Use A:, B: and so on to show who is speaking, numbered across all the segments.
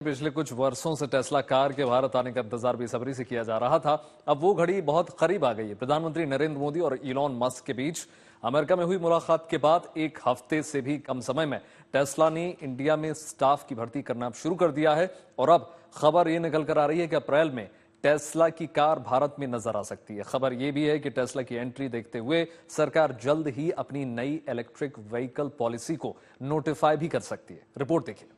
A: पिछले कुछ वर्षों से टेस्ला कार के भारत आने का इंतजार बेसब्री से किया जा रहा था। अब वो घड़ी बहुत करीब आ गई है। प्रधानमंत्री नरेंद्र मोदी और इलॉन मस्क के बीच अमेरिका में हुई मुलाकात के बाद एक हफ्ते से भी कम समय में टेस्ला ने इंडिया में स्टाफ की भर्ती करना शुरू कर दिया है और अब खबर ये निकल कर आ रही है कि अप्रैल में टेस्ला की कार भारत में नजर आ सकती है। खबर यह भी है कि टेस्ला की एंट्री देखते हुए सरकार जल्द ही अपनी नई इलेक्ट्रिक व्हीकल पॉलिसी को नोटिफाई भी कर सकती है। रिपोर्ट देखिए।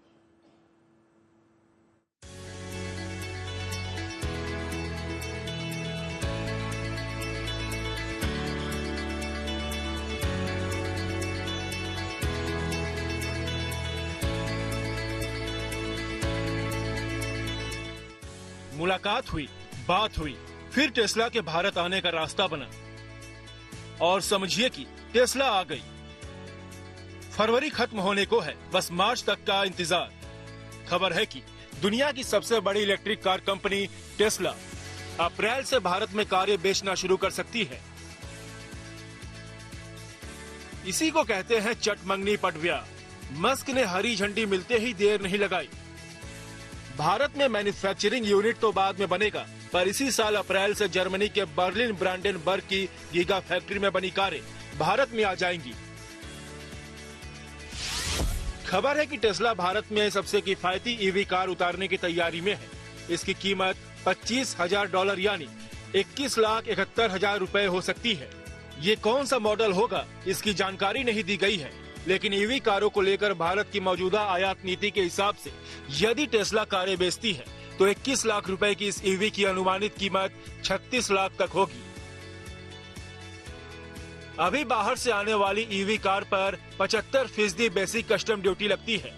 B: मुलाकात हुई, बात हुई, फिर टेस्ला के भारत आने का रास्ता बना और समझिए कि टेस्ला आ गई। फरवरी खत्म होने को है, बस मार्च तक का इंतजार। खबर है कि दुनिया की सबसे बड़ी इलेक्ट्रिक कार कंपनी टेस्ला अप्रैल से भारत में कारें बेचना शुरू कर सकती है। इसी को कहते हैं चटमंगनी पटव्या। मस्क ने हरी झंडी मिलते ही देर नहीं लगाई। भारत में मैन्युफैक्चरिंग यूनिट तो बाद में बनेगा, पर इसी साल अप्रैल से जर्मनी के बर्लिन ब्रांडेनबर्ग की गीगा फैक्ट्री में बनी कारें भारत में आ जाएंगी। खबर है कि टेस्ला भारत में सबसे किफायती ईवी कार उतारने की तैयारी में है। इसकी कीमत $25,000 यानी 21,71,000 रुपए हो सकती है। ये कौन सा मॉडल होगा, इसकी जानकारी नहीं दी गई है, लेकिन ईवी कारों को लेकर भारत की मौजूदा आयात नीति के हिसाब से यदि टेस्ला कारें बेचती है तो 21 लाख रुपए की इस ईवी की अनुमानित कीमत 36 लाख तक होगी। अभी बाहर से आने वाली ईवी कार पर 75% बेसिक कस्टम ड्यूटी लगती है।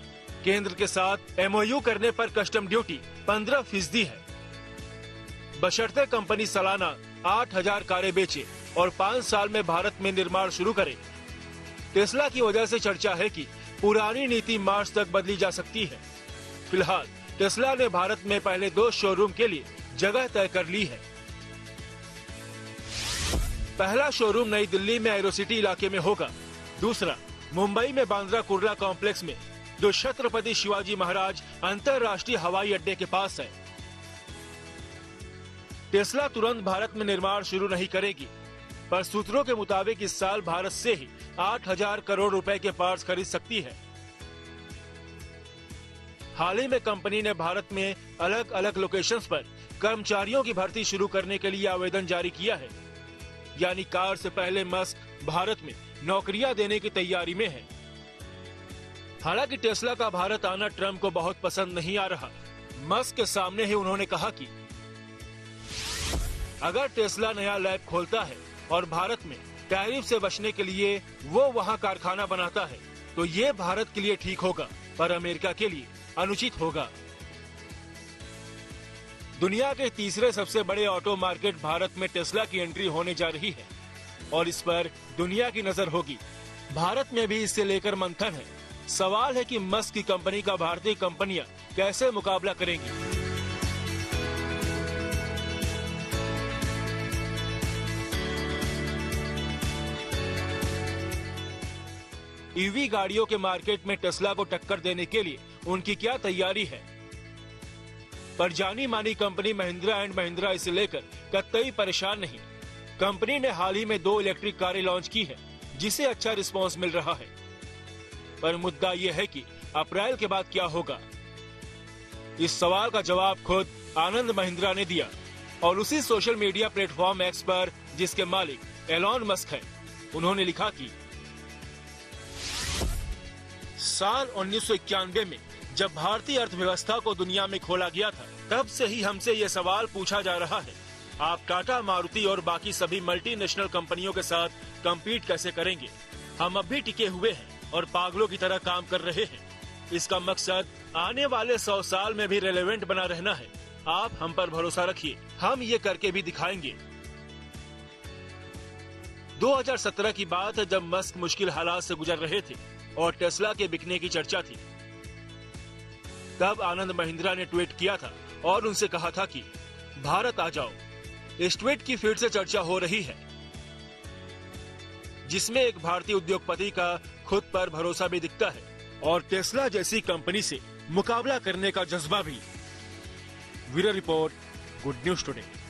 B: केंद्र के साथ एमओयू करने पर कस्टम ड्यूटी 15% है। बशर्ते कंपनी सालाना 8,000 कारें बेचे और 5 साल में भारत में निर्माण शुरू करे। टेस्ला की वजह से चर्चा है कि पुरानी नीति मार्च तक बदली जा सकती है। फिलहाल टेस्ला ने भारत में पहले 2 शोरूम के लिए जगह तय कर ली है। पहला शोरूम नई दिल्ली में एरोसिटी इलाके में होगा, दूसरा मुंबई में बांद्रा कुर्ला कॉम्प्लेक्स में, जो छत्रपति शिवाजी महाराज अंतरराष्ट्रीय हवाई अड्डे के पास है। टेस्ला तुरंत भारत में निर्माण शुरू नहीं करेगी, पर सूत्रों के मुताबिक इस साल भारत से ही 8,000 करोड़ रुपए के पार्ट्स खरीद सकती है। हाल ही में कंपनी ने भारत में अलग अलग लोकेशंस पर कर्मचारियों की भर्ती शुरू करने के लिए आवेदन जारी किया है। यानी कार से पहले मस्क भारत में नौकरियां देने की तैयारी में है। हालांकि टेस्ला का भारत आना ट्रंप को बहुत पसंद नहीं आ रहा। मस्क के सामने ही उन्होंने कहा कि अगर टेस्ला नया लैब खोलता है और भारत में टैरिफ से बचने के लिए वो वहाँ कारखाना बनाता है तो ये भारत के लिए ठीक होगा, पर अमेरिका के लिए अनुचित होगा। दुनिया के तीसरे सबसे बड़े ऑटो मार्केट भारत में टेस्ला की एंट्री होने जा रही है और इस पर दुनिया की नजर होगी। भारत में भी इससे लेकर मंथन है। सवाल है कि मस्क की कंपनी का भारतीय कंपनियां कैसे मुकाबला करेंगी। ईवी गाड़ियों के मार्केट में टेस्ला को टक्कर देने के लिए उनकी क्या तैयारी है, पर जानी मानी कंपनी महिंद्रा एंड महिंद्रा इसे लेकर कतई परेशान नहीं। कंपनी ने हाल ही में 2 इलेक्ट्रिक कारें लॉन्च की है, जिसे अच्छा रिस्पांस मिल रहा है। पर मुद्दा यह है कि अप्रैल के बाद क्या होगा। इस सवाल का जवाब खुद आनंद महिंद्रा ने दिया और उसी सोशल मीडिया प्लेटफॉर्म एक्स पर, जिसके मालिक एलॉन मस्क है। उन्होंने लिखा कि साल 1991 में जब भारतीय अर्थव्यवस्था को दुनिया में खोला गया था, तब से ही हमसे ये सवाल पूछा जा रहा है, आप टाटा, मारुति और बाकी सभी मल्टीनेशनल कंपनियों के साथ कम्पीट कैसे करेंगे। हम अब भी टिके हुए हैं और पागलों की तरह काम कर रहे हैं। इसका मकसद आने वाले 100 साल में भी रेलेवेंट बना रहना है। आप हम पर भरोसा रखिए, हम ये करके भी दिखाएंगे। 2017 की बात है, जब मस्क मुश्किल हालात से गुजर रहे थे और टेस्ला के बिकने की चर्चा थी। तब आनंद महिंद्रा ने ट्वीट किया था और उनसे कहा था कि भारत आ जाओ। इस ट्वीट की फिर से चर्चा हो रही है, जिसमें एक भारतीय उद्योगपति का खुद पर भरोसा भी दिखता है और टेस्ला जैसी कंपनी से मुकाबला करने का जज्बा भी। Bureau report, good news today.